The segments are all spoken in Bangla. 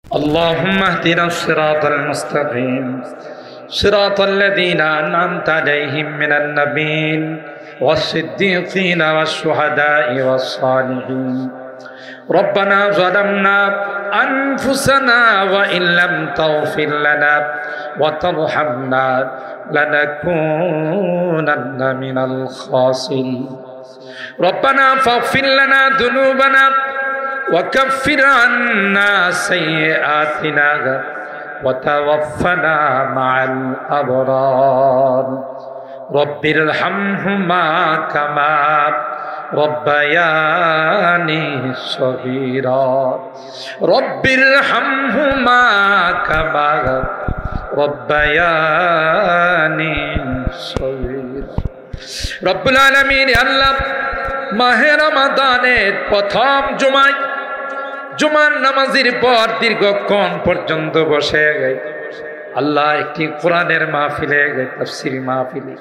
اللهم اهدنا الصراط المستقيم صراط الذين أنعمت عليهم من النبيين والصديقين والشهداء والصالحين ربنا ظلمنا أنفسنا وإن لم تغفر لنا وترحمنا لنكونن من الخاسرين ربنا فاغفر لنا ذنوبنا وكفر عنا سيئاتنا وتوفنا مع الأبرار رب ارحمهما كما ربياني صغيرا رب ارحمهما كما ربياني صغيرا رب العالمين আল্লাহ মাহে রমাদানের প্রথম জুমার নামাজের পর দীর্ঘক্ষণ পর্যন্ত বসে আল্লাহ একটি কোরআনের মাহফিলে তাফসীর মাহফিলে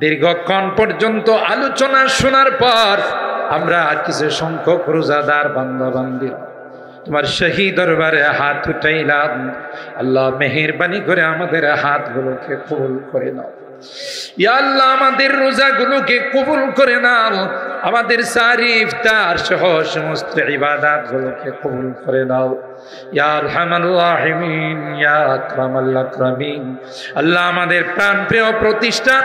দীর্ঘক্ষণ পর্যন্ত আলোচনা শোনার পর আমরা কিছু সংখ্যক রোজাদার বান্দা-বান্দি তোমার শাহী দরবারে হাত উঠাইলাম। আল্লাহ মেহেরবানি করে আমাদের হাতগুলোকে কবুল করে নাও। ইয়া আল্লাহ আমাদের রোজাগুলোকে কবুল করে নাও, আমাদের সারি ইফতার সহ সমস্ত ইবাদতগুলোকে কবুল করে নাও। ইয়া আরহামার রাহিমিন, ইয়া আকরামাল আকরামিন। আল্লাহ আমাদের প্রাণপ্রিয় প্রতিষ্ঠান,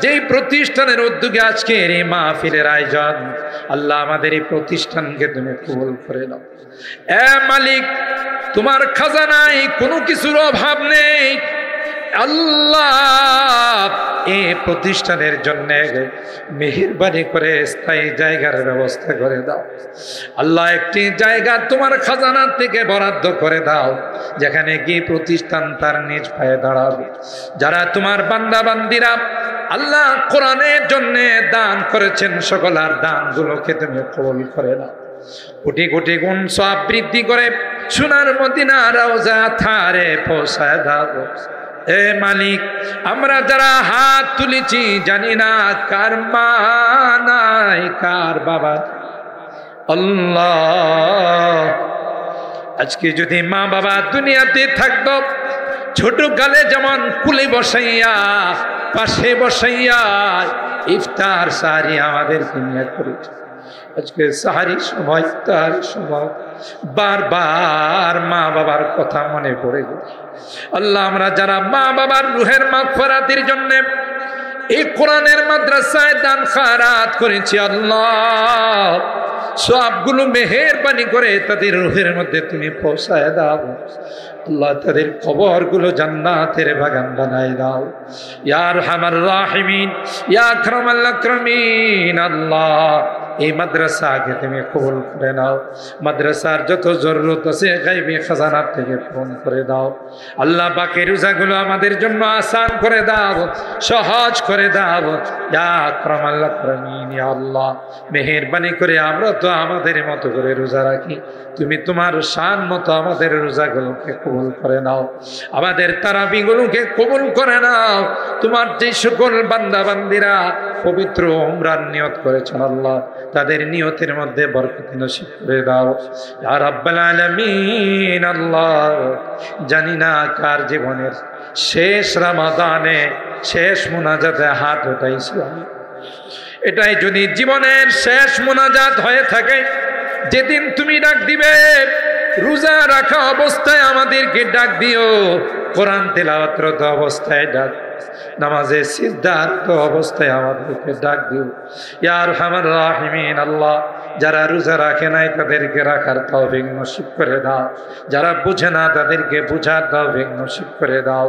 যেই প্রতিষ্ঠানের উদ্যোগে আজকের এই মাহফিলের আয়োজন, আল্লাহ আমাদের এই প্রতিষ্ঠানকে তুমি কবুল করে নাও। এ মালিক, তোমার খাজানায় কোনো কিছুর অভাব নেই। আল্লাহ এই প্রতিষ্ঠানের জন্য মেহেরবানি করে স্থায়ী জায়গার ব্যবস্থা করে দাও। আল্লাহ একটি জায়গা তোমার খাজানা থেকে বরাদ্দ করে দাও, যেখানে কি প্রতিষ্ঠান তার নিজ পায়ে দাঁড়াবে। যারা তোমার বান্দা বান্দিরা আল্লাহ কোরআনের জন্য দান করেছেন, সকল আর দানগুলোকে তুমি কবুল করে নাও। কোটি কোটি গুণ সওয়াব বৃদ্ধি করে সোনার মদিনা রওজা থারে পৌঁছায় দাও। এ মালিক, আমরা যারা হাত তুলেছি জানি না কার মা নাই কার বাবা। আল্লাহ, আজকে যদি মা বাবা দুনিয়াতে থাকতো, ছোট কালে যেমন কুলে বসাইয়া পাশে বসাইয়া ইফতার সারি আমাদের দুনিয়া করেছে, আজকে সাহারির সময় তার সময় বারবার মা বাবার কথা মনে পড়ে গেল। আল্লাহ, আমরা যারা মা বাবার রুহের মাগফিরাতের জন্য এই কোরআনের মাদ্রাসায় দান খায়রাত করেছি, আল্লাহ সবগুলো মেহেরবানি করে তাদের রুহের মধ্যে তুমি পৌঁছায় দাও। আল্লাহ, তাদের কবরগুলো জান্নাতের বাগান বানায় দাও। ইয়া আরহামার রাহিমিন, ইয়া আকরামাল আকরামিন। আল্লাহ, এই মাদ্রাসাকে তুমি কবুল করে নাও। মাদ্রাসার যত জরুরত আছে গায়বী খাজানা থেকে পূরণ করে দাও। আল্লাহ, বাকি রোজাগুলো আমাদের জন্য আসান করে দাও, সহজ করে দাও। ইয়া আকরামাল আকরামিন। ইয়া আল্লাহ, মেহেরবানি করে আমরা তো আমাদের মতো করে রোজা রাখি, তুমি তোমার শান মতো আমাদের রোজাগুলোকে কবুল করে নাও। আমাদের তারাবিগুলোকে কবুল করে নাও। তোমার যে সকল বান্দা বান্দিরা পবিত্র উমরার নিয়ত করেছেন, আল্লাহ তাদের নিয়তের মধ্যে বরকত নসিব করে দাও। ইয়া রাব্বাল আলামিন। আল্লাহ, জানি না কার জীবনের শেষ রমাদানে শেষ মুনাজাতে হাত উঠাইছি, এটাই যদি জীবনের শেষ মুনাজাত হয়ে থাকে, যেদিন তুমি ডাক দিবে রোজা রাখা অবস্থায় আমাদেরকে ডাক দিও, কোরআন তেলাওয়াতরত অবস্থায় ডাক, নামাজে সিজদারত অবস্থায় আমাদেরকে ডাক দিও। ইয়া আরহামার রাহিমিন। আল্লাহ, যারা রোজা রাখে নাই তাদেরকে রাখার তৌফিক নসিব করে দাও, যারা বুঝে না তাদেরকে বুঝার তৌফিক নসিব করে দাও।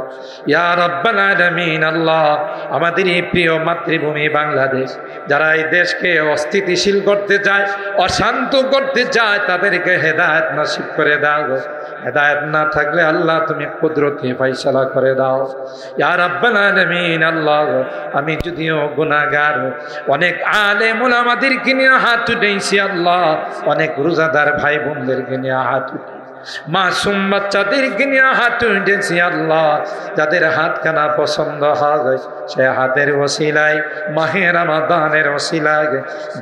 ইয়া রাব্বাল আলামিন। আল্লাহ, আমাদের এই প্রিয় মাতৃভূমি বাংলাদেশ, যারা এই দেশকে অস্থিতিশীল করতে চায়, অশান্ত করতে চায়, তাদেরকে হেদায়েত নসিব করে দাও। হেদায়েত না থাকলে আল্লাহ তুমি কুদরতি ফায়সালা করে দাও। ইয়া রাব্বাল আলামিন। আল্লাহ, আমি যদিও গুনাহগার, অনেক আলেম ওলামাদেরকে নিয়ে হাত উঠাইছি, আল্লাহ অনেক রোজাদার ভাই বোনদেরকে নিয়ে হাত উঠাই, মাসুম বাচ্চাদেরকে নিয়ে হাত উঠেছি, আল্লাহ যাদের হাতখানা পছন্দ হয় সে হাতের ওসিলায়, মাহে রমাদানের ওসিলায়,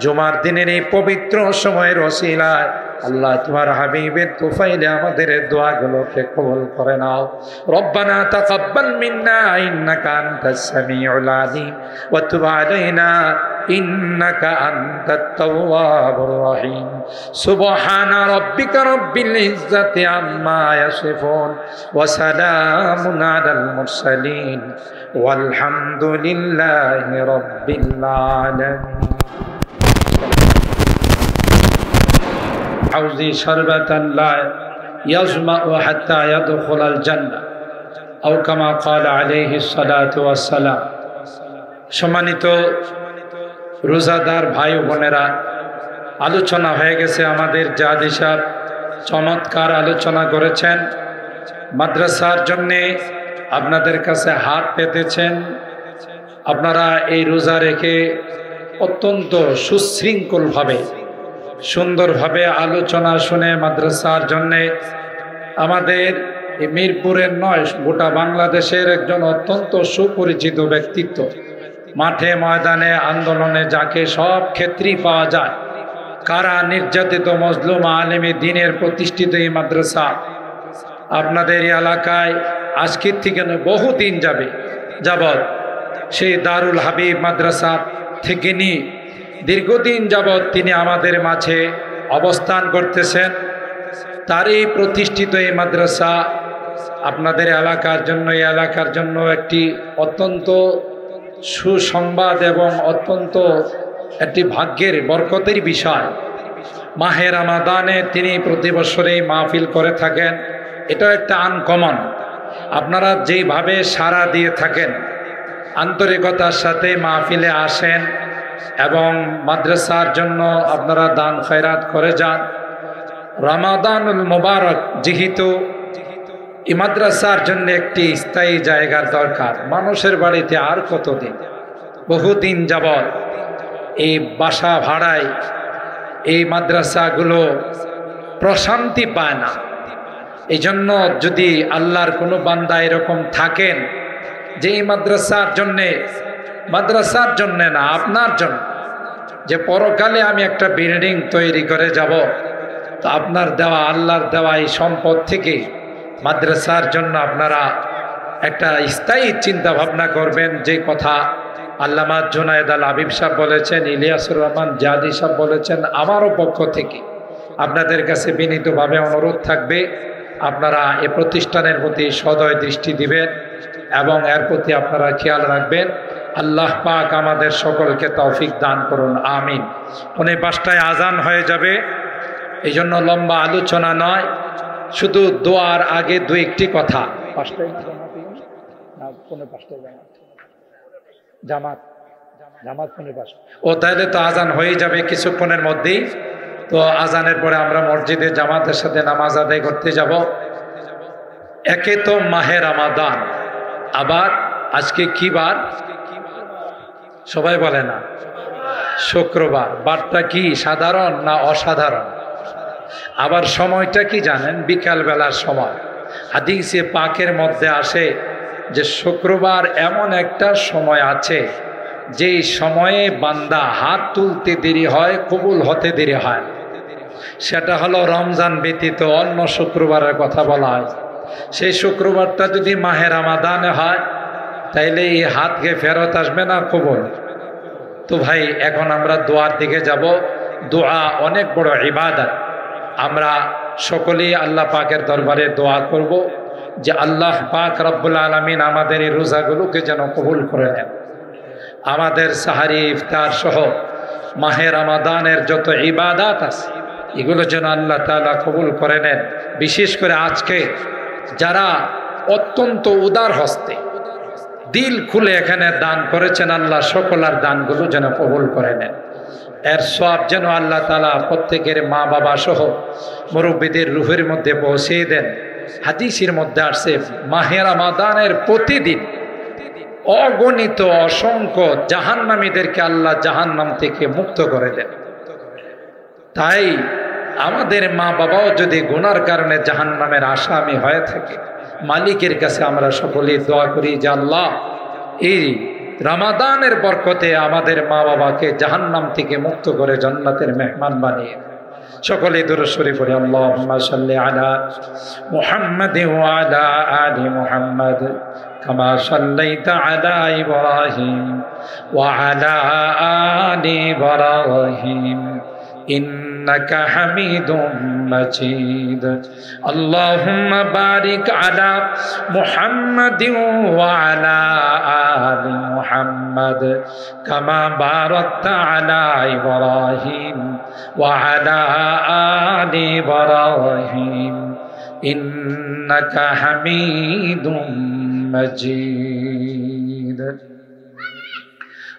জুমার দিনের এই পবিত্র সময়ের ওসিলায় আল্লাহ তোমার হাবিবের তুফাইলে আমাদের দোয়াগুলোকে কবুল করে নাও। রব্বানা তাকাব্বাল মিন্না ইন্নাকা আনতাস সামিউল আলিম ওয়া তুব আলাইনা ইন্নাকা আনতাত তাওয়াবুর রহিম। সুবহানা রাব্বিকা রাব্বিল ইজ্জাতি আম্মা ইয়াসিফুন ওয়া সালামুন আলাল মুরসালিন ওয়ালহামদুলিল্লাহি রাব্বিল আলামিন। حوزي شربة لا يظمأ حتى يدخل الجنة أو كما قال عليه الصلاة والسلام। সম্মানিত রোজাদার ভাই বোনেরা, আলোচনা হয়ে গেছে। আমাদের জাদি সাহেব চমৎকার আলোচনা করেছেন। মাদ্রাসার জন্যে আপনাদের কাছে হাত পেতেছেন। আপনারা এই রোজা রেখে অত্যন্ত সুশৃঙ্খলভাবে সুন্দরভাবে আলোচনা শুনে মাদ্রাসার জন্যে আমাদের মিরপুরের নয়, গোটা বাংলাদেশের একজন অত্যন্ত সুপরিচিত ব্যক্তিত্ব, মাঠে ময়দানে আন্দোলনে যাকে সব ক্ষেত্রেই পাওয়া যায়, কারা নির্যাতিত মজলুম আলেমে দিনের প্রতিষ্ঠিত এই মাদ্রাসা আপনাদের এলাকায় আজকের থেকে বহুদিন যাবৎ সেই দারুল হাবিব মাদ্রাসা থেকে নিয়ে দীর্ঘদিন যাবৎ তিনি আমাদের মাঝে অবস্থান করতেছেন। তারই প্রতিষ্ঠিত এই মাদ্রাসা আপনাদের এলাকার জন্য, এই এলাকার জন্য একটি অত্যন্ত সুসংবাদ এবং অত্যন্ত একটি ভাগ্যের বরকতের বিষয়। মাহে রমাদানে তিনি প্রতি বছরেই মাহফিল করে থাকেন। এটাও একটা আনকমন। আপনারা যেইভাবে সাড়া দিয়ে থাকেন, আন্তরিকতার সাথে মাহফিলে আসেন এবং মাদ্রাসার জন্য আপনারা দান খয়রাত করে যান। রমাদানুল মুবারক যেহেতু এই মাদ্রাসার জন্য একটি স্থায়ী জায়গার দরকার। মানুষের বাড়িতে আর কতদিন, বহুদিন যাবৎ এই বাসা ভাড়ায় এই মাদ্রাসাগুলো প্রশান্তি পায় না। এই জন্য যদি আল্লাহর কোনো বান্দা এরকম থাকেন যে এই মাদ্রাসার জন্যে না, আপনার জন্য, যে পরকালে আমি একটা বিল্ডিং তৈরি করে যাব, তো আপনার দেওয়া, আল্লাহর দেওয়া এই সম্পদ থেকে মাদ্রাসার জন্য আপনারা একটা স্থায়ী চিন্তা ভাবনা করবেন। যে কথা আল্লামা জুনায়েদ আল হাবিব সাহেব বলেছেন, ইলিয়াসুর রহমান জাদি সাহেব বলেছেন, আমারও পক্ষ থেকে আপনাদের কাছে বিনীতভাবে অনুরোধ থাকবে, আপনারা এ প্রতিষ্ঠানের প্রতি সদয় দৃষ্টি দিবেন এবং এর প্রতি আপনারা খেয়াল রাখবেন। আল্লাহ পাক আমাদের সকলকে তৌফিক দান করুন, আমিন। 5টায় আজান হয়ে যাবে, এই জন্য লম্বা আলোচনা নয়, শুধু দোয়ার আগে 2-1টি কথা। 5টায় জামাত 5:30। ও তাহলে তো আজান হয়ে যাবে কিছুক্ষণের মধ্যেই। তো আজানের পরে আমরা মসজিদে জামাতের সাথে নামাজ আদায় করতে যাব। একে তো মাহে রমাদান, আবার আজকে কি বার সবাই বলে না? শুক্রবার। বারটা কি সাধারণ না অসাধারণ? আবার সময়টা কি জানেন? বিকাল বেলার সময়। হাদিসে পাকের মধ্যে আসে যে শুক্রবার এমন একটা সময় আছে যেই সময়ে বান্দা হাত তুলতে দেরি হয়, কবুল হতে দেরি হয়। সেটা হলো রমজান ব্যতীত অন্য শুক্রবারের কথা বলা হয়। সেই শুক্রবারটা যদি মাহে রমাদানে হয়, তাইলে এই হাতকে ফেরত আসবে না কবুল। তো ভাই, এখন আমরা দোয়ার দিকে যাব। দোয়া অনেক বড় ইবাদত। আমরা সকলেই আল্লাহ পাকের দরবারে দোয়া করব যে আল্লাহ পাক রব্বুল আলামিন আমাদের এই রোজাগুলোকে যেন কবুল করে নেন। আমাদের সাহারি, ইফতার সহ মাহে রমাদানের যত ইবাদত আছে এগুলো যেন আল্লাহ তাআলা কবুল করে নেন। বিশেষ করে আজকে যারা অত্যন্ত উদার হস্তে দিল খুলে এখানে দান করেছেন, আল্লাহ সকলের দানগুলো যেন কবুল করে নেন। এর সব যেন আল্লাহ তাআলা প্রত্যেকের মা বাবা সহ মুরব্বীদের রুহের মধ্যে পৌঁছে দেন। হাদিসের মধ্যে আসছে মাহে রমাদানের প্রতিদিন অগণিত অসংখ্য জাহান্নামীদেরকে আল্লাহ জাহান্নাম থেকে মুক্ত করে দেন। তাই আমাদের মা বাবাও যদি গুনার কারণে জাহান্নামের আসামি হয়ে থাকে, মালিকের কাছে আমরা সকলেই দোয়া করি যে আল্লাহ এই রমাদানের বরকতে আমাদের মা বাবাকে জাহান্নাম থেকে মুক্ত করে জান্নাতের মেহমান বানিয়ে সকলে দুরূদ শরীফ পড়ে আল্লাহুম্মা সাল্লি আলা মুহাম্মাদিন ওয়া আলা আলি মুহাম্মাদ কামা সাল্লাইতা আলা ইব্রাহিম ওয়া আলা আলি ইব্রাহিম ইন্নাকা হামিদুম মাজিদ আল্লাহুম্মা বারিক আলা মুহাম্মাদিন ওয়া আলা আলি মুহাম্মাদ কামা বারাকতা আলা ইব্রাহিম ওয়া আলা আলি ইব্রাহিম ইন্নাকা হামিদুম মাজিদ